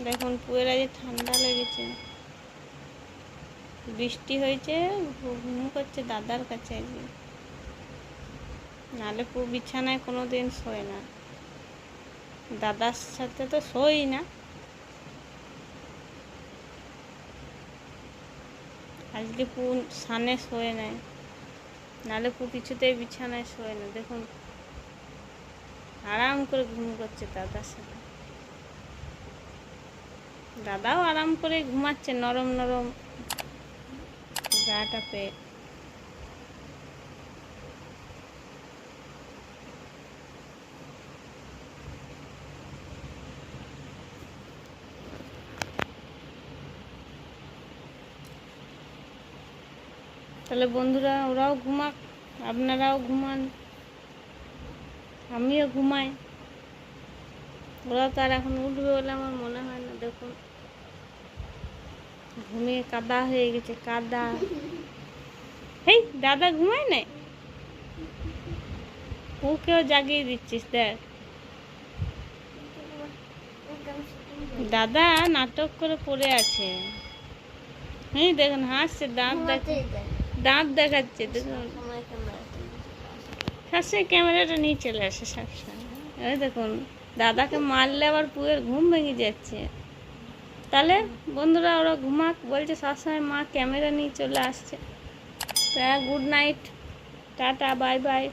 দেখুন পুয়ের আজ ঠান্ডা লেগেছে, বৃষ্টি হয়েছে, ঘুম করছে দাদার কাছে আজকে। নাহলে পু বিছানায় কোনো দিন শোয় না, দাদার সাথে তো শোই না। আজকে পু সানে শোয় নাই, নাহলে পু কিছুতেই বিছানায় শোয় না। দেখুন আরাম করে ঘুম করছে দাদার সাথে, দাদাও আরাম করে ঘুমাচ্ছে নরম নরম গাটা পেয়ে। তাহলে বন্ধুরা ওরাও ঘুমাক, আপনারাও ঘুমান, আমিও ঘুমাই। ওরাও তো আর এখন উঠবে বলে আমার মনে হয় না। দেখুন ঘুমিয়ে কাদা হয়ে গেছে, কাদা। হেই দাদা ঘুমায় নাই, ওকেও জাগিয়ে দিচ্ছিস। দেখ দাদা নাটক করে পড়ে আছে। হ্যাঁ দেখুন হাসছে, দাঁত দেখাচ্ছে। দেখুন সবসময় ক্যামেরাটা নিয়ে চলে আসে সবসময়। ওই দেখুন দাদাকে মারলে আবার পুয়ের ঘুম ভেঙে যাচ্ছে। তাহলে বন্ধুরা ওরা ঘুমাক, বলছে সবসময় মা ক্যামেরা নিয়ে চলে আসছে। তা good night, tata, bye bye.